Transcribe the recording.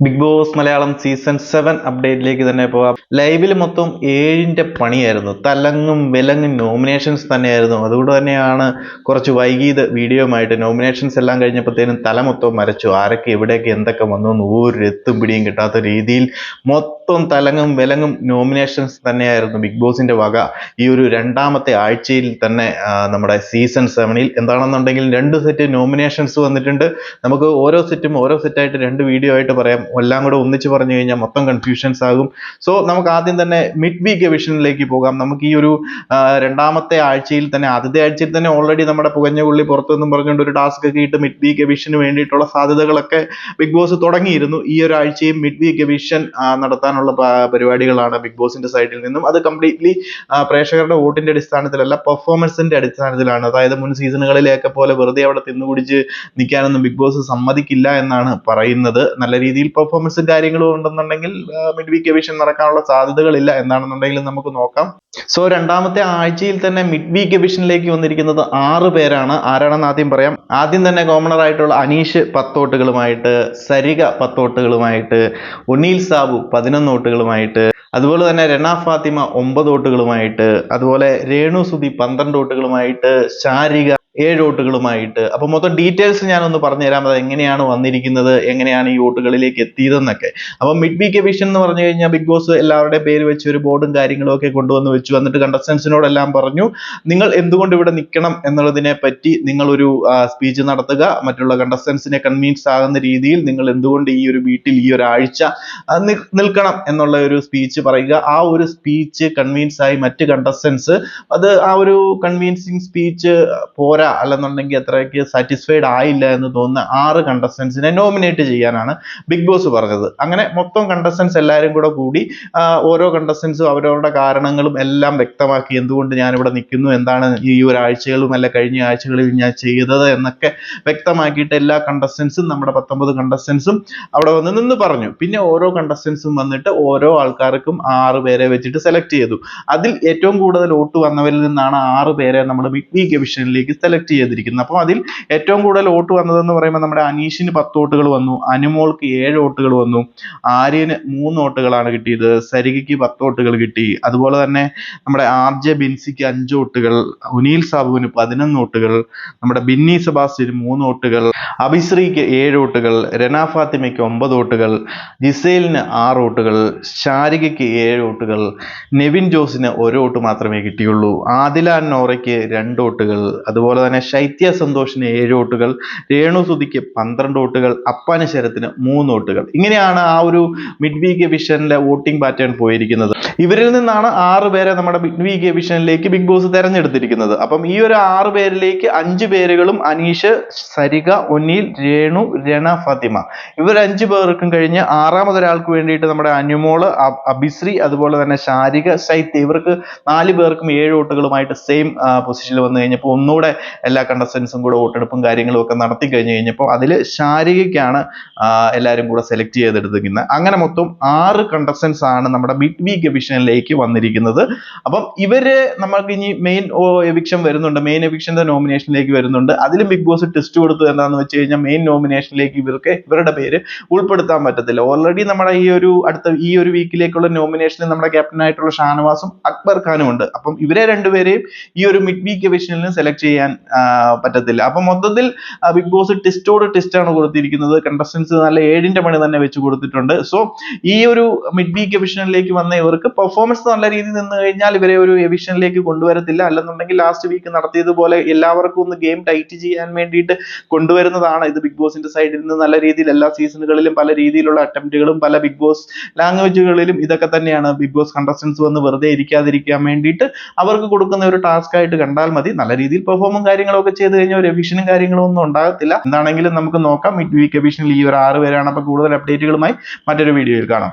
Big boss Malayalam season 7 അപ്ഡേറ്റിലേക്ക് തന്നെ പോകാം. ലൈവിൽ മൊത്തം 7ന്റെ പണിയായിരുന്നു. തലങ്ങും വിലങ്ങും നോമിനേഷൻസ് തന്നെയായിരുന്നു. അതുകൊണ്ട് തന്നെയാണ് കുറച്ച് വൈകിയത് വീഡിയോയുമായിട്ട്. നോമിനേഷൻസ് എല്ലാം കഴിഞ്ഞപ്പോഴത്തേനും തല മൊത്തം മരച്ചു. ആരൊക്കെ എവിടെയൊക്കെ എന്തൊക്കെ വന്നു എന്ന് ഒരു എത്തും പിടിയും കിട്ടാത്ത രീതിയിൽ മൊത്തം തലങ്ങും വിലങ്ങും നോമിനേഷൻസ് തന്നെയായിരുന്നു ബിഗ് ബോസിന്റെ വക. ഈ ഒരു രണ്ടാമത്തെ ആഴ്ചയിൽ തന്നെ നമ്മുടെ സീസൺ 7ൽ എന്താണെന്നുണ്ടെങ്കിൽ 2 സെറ്റ് നോമിനേഷൻസ് വന്നിട്ടുണ്ട്. നമുക്ക് ഓരോ സെറ്റും ഓരോ സെറ്റായിട്ട് 2 വീഡിയോ ആയിട്ട് പറയാം. എല്ലാം കൂടെ ഒന്നിച്ച് പറഞ്ഞു കഴിഞ്ഞാൽ മൊത്തം കൺഫ്യൂഷൻസ് ആകും. സോ നമുക്ക് ആദ്യം തന്നെ മിഡ് വീക്ക് എവിഷനിലേക്ക് പോകാം. നമുക്ക് ഈ ഒരു രണ്ടാമത്തെ ആഴ്ചയിൽ തന്നെ, ആദ്യത്തെ ആഴ്ചയിൽ തന്നെ ഓൾറെഡി നമ്മുടെ പുകഞ്ഞ പുള്ളി പുറത്തുനിന്നും പറഞ്ഞുകൊണ്ട് ഒരു ടാസ്ക് ഒക്കെ ഇട്ട് മിഡ് വീക്ക് എവിഷന് വേണ്ടിയിട്ടുള്ള സാധ്യതകളൊക്കെ ബിഗ് ബോസ് തുടങ്ങിയിരുന്നു. ഈ ഒരു ആഴ്ചയും മിഡ് വീക്ക് എവിഷൻ നടത്താനുള്ള പരിപാടികളാണ് ബിഗ് ബോസിന്റെ സൈഡിൽ നിന്നും. അത് കംപ്ലീറ്റ്ലി പ്രേക്ഷകരുടെ വോട്ടിന്റെ അടിസ്ഥാനത്തിലല്ല, പെർഫോമൻസിന്റെ അടിസ്ഥാനത്തിലാണ്. അതായത് മുൻ സീസണുകളിലേക്ക് പോലെ വെറുതെ അവിടെ തിന്നുകുടിച്ച് നിൽക്കാനൊന്നും ബിഗ് ബോസ് സമ്മതിക്കില്ല എന്നാണ് പറയുന്നത്. നല്ല രീതിയിൽ പെർഫോമൻസും കാര്യങ്ങളും ഉണ്ടെന്നുണ്ടെങ്കിൽ മിഡ് വീക്ക് എവിഷൻ നടക്കാനുള്ള സാധ്യതകളില്ല. എന്താണെന്നുണ്ടെങ്കിൽ നമുക്ക് നോക്കാം. സോ രണ്ടാമത്തെ ആഴ്ചയിൽ തന്നെ മിഡ് വീക്ക് എവിഷനിലേക്ക് വന്നിരിക്കുന്നത് 6 പേരാണ്. ആരാണെന്ന് ആദ്യം പറയാം. ആദ്യം തന്നെ കോമണർ ആയിട്ടുള്ള അനീഷ് 10 വോട്ടുകളുമായിട്ട്, സരിക 10 വോട്ടുകളുമായിട്ട്, ഒനീൽ സാബു 11 വോട്ടുകളുമായിട്ട്, അതുപോലെ തന്നെ രന ഫാത്തിമ 9 വോട്ടുകളുമായിട്ട്, അതുപോലെ രേണു സുധി 12 വോട്ടുകളുമായിട്ട്, ശാരിക 7 വോട്ടുകളുമായിട്ട്. അപ്പൊ മൊത്തം ഡീറ്റെയിൽസ് ഞാനൊന്ന് പറഞ്ഞുതരാം, അത് എങ്ങനെയാണ് വന്നിരിക്കുന്നത്, എങ്ങനെയാണ് ഈ വോട്ടുകളിലേക്ക് എത്തിയതെന്നൊക്കെ. അപ്പൊ മിഡ് വീക്ക് എവിഷൻ എന്ന് പറഞ്ഞു കഴിഞ്ഞാൽ ബിഗ് ബോസ് എല്ലാവരുടെയും പേര് വെച്ച് ഒരു ബോർഡും കാര്യങ്ങളും ഒക്കെ കൊണ്ടുവന്ന് വെച്ചു. എന്നിട്ട് കണ്ടസ്റ്റൻസിനോടെല്ലാം പറഞ്ഞു, നിങ്ങൾ എന്തുകൊണ്ട് ഇവിടെ നിൽക്കണം എന്നുള്ളതിനെ പറ്റി നിങ്ങൾ ഒരു സ്പീച്ച് നടത്തുക. മറ്റുള്ള കണ്ടസ്റ്റൻസിനെ കൺവിൻസ് ആകുന്ന രീതിയിൽ നിങ്ങൾ എന്തുകൊണ്ട് ഈ ഒരു വീട്ടിൽ ഈ ഒരാഴ്ച നിൽക്കണം എന്നുള്ള ഒരു സ്പീച്ച് പറയുക. ആ ഒരു സ്പീച്ച് കൺവിൻസ് ആയി മറ്റ് കണ്ടസ്റ്റൻസ് അത് ആ ഒരു കൺവിൻസിങ് സ്പീച്ച് പോരാ, അല്ലെന്നുണ്ടെങ്കിൽ അത്രയ്ക്ക് സാറ്റിസ്ഫൈഡ് ആയില്ല എന്ന് തോന്നുന്ന 6 കണ്ടസ്റ്റൻസിനെ നോമിനേറ്റ് ചെയ്യാനാണ് ബിഗ് ബോസ് പറഞ്ഞത്. അങ്ങനെ മൊത്തം കണ്ടസ്റ്റൻസ് എല്ലാവരും കൂടി ഓരോ കണ്ടസ്റ്റൻസും അവരവരുടെ കാരണങ്ങളും എല്ലാം വ്യക്തമാക്കി, എന്തുകൊണ്ട് ഞാനിവിടെ നിൽക്കുന്നു, എന്താണ് ഈ ഒരാഴ്ചകളും അല്ല കഴിഞ്ഞ ആഴ്ചകളിൽ ഞാൻ ചെയ്തത് എന്നൊക്കെ വ്യക്തമാക്കിയിട്ട് എല്ലാ കണ്ടസ്റ്റൻസും, നമ്മുടെ 19 കണ്ടസ്റ്റൻസും അവിടെ വന്ന് നിന്ന് പറഞ്ഞു. പിന്നെ ഓരോ കണ്ടസ്റ്റൻസും വന്നിട്ട് ഓരോ ആൾക്കാർക്കും 6 പേരെ വെച്ചിട്ട് സെലക്ട് ചെയ്തു. അതിൽ ഏറ്റവും കൂടുതൽ വോട്ട് വന്നവരിൽ നിന്നാണ് 6 പേരെ നമ്മുടെ മിഡ് വീക്ക് എവിഷനിലേക്ക് സെലക്ട് ചെയ്തിരിക്കുന്നത്. അപ്പോൾ അതിൽ ഏറ്റവും കൂടുതൽ വോട്ട് വന്നതെന്ന് പറയുമ്പോൾ നമ്മുടെ അനീഷിന് 10 വോട്ടുകൾ വന്നു, അനുമോൾക്ക് 7 വോട്ടുകൾ വന്നു, ആര്യന് 3 വോട്ടുകളാണ് കിട്ടിയത്, സരികയ്ക്ക് 10 വോട്ടുകൾ കിട്ടി. അതുപോലെ തന്നെ നമ്മുടെ RJ ബിൻസിക്ക് 5 വോട്ടുകൾ, ഒനീൽ സാബുവിന് 11 വോട്ടുകൾ, നമ്മുടെ ബിന്നി സെബാസ്റ്റ്യന് 3 വോട്ടുകൾ, അഭിശ്രീക്ക് 7 വോട്ടുകൾ, രന ഫാത്തിമയ്ക്ക് 9 വോട്ടുകൾ, ജിസേലിന് 6 വോട്ടുകൾ, ശാരികയ്ക്ക് 7 വോട്ടുകൾ, നെവിൻ ജോസിന് 1 വോട്ട് മാത്രമേ കിട്ടിയുള്ളൂ, ആദില നോറയ്ക്ക് 2 വോട്ടുകൾ, അതുപോലെ തന്നെ ശൈത്യ സന്തോഷിന് 7 വോട്ടുകൾ, രേണു സുധിക്ക് 12 വോട്ടുകൾ, അപ്പാന ശരത്തിന് 3 വോട്ടുകൾ. ഇങ്ങനെയാണ് ആ ഒരു മിഡ് വീക്ക് എവിഷനിലെ വോട്ടിംഗ് പാറ്റേൺ പോയിരിക്കുന്നത്. ഇവരിൽ നിന്നാണ് 6 പേരെ നമ്മുടെ മിഡ് വീക്ക് എവിഷനിലേക്ക് ബിഗ് ബോസ് തെരഞ്ഞെടുത്തിരിക്കുന്നത്. അപ്പം ഈ ഒരു 6 പേരിലേക്ക് 5 പേരുകളും അനീഷ്, സരിക, ഒനീൽ, രേണു, രന ഫാത്തിമ, ഇവർ 5 പേർക്കും കഴിഞ്ഞ് 6ാമതൊരാൾക്ക് വേണ്ടിയിട്ട് നമ്മുടെ അനുമോള്, അഭിശ്രീ, അതുപോലെ തന്നെ ശാരിക, ശൈത്യ, ഇവർക്ക് 4 പേർക്കും 7 വോട്ടുകളുമായിട്ട് സെയിം പൊസിഷനിൽ വന്നു കഴിഞ്ഞപ്പോൾ ഒന്നുകൂടെ എല്ലാ കണ്ടസ്റ്റൻസും കൂടെ വോട്ടെടുപ്പും കാര്യങ്ങളും ഒക്കെ നടത്തി കഴിഞ്ഞു കഴിഞ്ഞപ്പോൾ അതിൽ ശാരികയ്ക്കാണ് എല്ലാവരും കൂടെ സെലക്ട് ചെയ്തെടുത്തിരിക്കുന്നത്. അങ്ങനെ മൊത്തം 6 കണ്ടസ്റ്റൻസ് ആണ് നമ്മുടെ മിഡ് വീക്ക് എവിഷനിലേക്ക് വന്നിരിക്കുന്നത്. അപ്പം ഇവര് നമുക്ക് ഇനി മെയിൻ എവിക്ഷൻ വരുന്നുണ്ട്, മെയിൻ എവിക്ഷന്റെ നോമിനേഷനിലേക്ക് വരുന്നുണ്ട്. അതിലും ബിഗ് ബോസ് ടെസ്റ്റ് കൊടുത്തു. എന്താണെന്ന് വെച്ച് കഴിഞ്ഞാൽ മെയിൻ നോമിനേഷനിലേക്ക് ഇവരുടെ പേര് ഉൾപ്പെടുത്താൻ പറ്റത്തില്ല. ഓൾറെഡി നമ്മുടെ ഈ ഒരു വീക്കിലേക്കുള്ള നോമിനേഷനിൽ നമ്മുടെ ക്യാപ്റ്റൻ ആയിട്ടുള്ള ഷാനവാസും അക്ബർ ഖാനും ഉണ്ട്. അപ്പം ഇവരെ രണ്ടുപേരെയും ഈ ഒരു മിഡ് വീക്ക് എവിഷനിൽ സെലക്ട് ചെയ്യാൻ പറ്റത്തില്ല. അപ്പൊ മൊത്തത്തിൽ ബിഗ് ബോസ് ടെസ്റ്റോട് ടെസ്റ്റ് ആണ് കൊടുത്തിരിക്കുന്നത്. കണ്ടസ്റ്റൻസ് നല്ല 7ന്റെ പണി തന്നെ വെച്ച് കൊടുത്തിട്ടുണ്ട്. സോ ഈ ഒരു മിഡ് വീക്ക് എവിഷനിലേക്ക് വന്ന ഇവർക്ക് പെർഫോമൻസ് നല്ല രീതിയിൽ നിന്ന് കഴിഞ്ഞാൽ ഇവരെ ഒരു എവിഷനിലേക്ക് കൊണ്ടുവരത്തില്ല. അല്ലെന്നുണ്ടെങ്കിൽ ലാസ്റ്റ് വീക്ക് നടത്തിയതുപോലെ എല്ലാവർക്കും ഒന്ന് ഗെയിം ടൈറ്റ് ചെയ്യാൻ വേണ്ടിയിട്ട് കൊണ്ടുവരുന്നതാണ് ഇത്. ബിഗ് ബോസിന്റെ സൈഡിൽ നിന്ന് നല്ല രീതിയിൽ എല്ലാ സീസണുകളിലും പല രീതിയിലുള്ള അറ്റംപ്റ്റുകളും പല ബിഗ് ബോസ് ലാംഗ്വേജുകളിലും ഇതൊക്കെ തന്നെയാണ്. ബിഗ് ബോസ് കണ്ടസ്റ്റൻസ് വന്ന് വെറുതെ ഇരിക്കാതിരിക്കാൻ വേണ്ടിയിട്ട് അവർക്ക് കൊടുക്കുന്ന ഒരു ടാസ്ക് ആയിട്ട് കണ്ടാൽ മതി. നല്ല രീതിയിൽ പെർഫോമും കാര്യങ്ങളും ഒക്കെ ചെയ്ത് കഴിഞ്ഞാൽ ഒരു എവിഷനും കാര്യങ്ങളും ഒന്നും ഉണ്ടാകത്തില്ല. എന്താണെങ്കിലും നമുക്ക് നോക്കാം. മിഡ് വീക്ക് എവിഷനിൽ ഈ ഒരു 6 പേരാണ്. അപ്പൊ കൂടുതൽ അപ്ഡേറ്റുകളുമായി മറ്റൊരു വീഡിയോയിൽ കാണാം.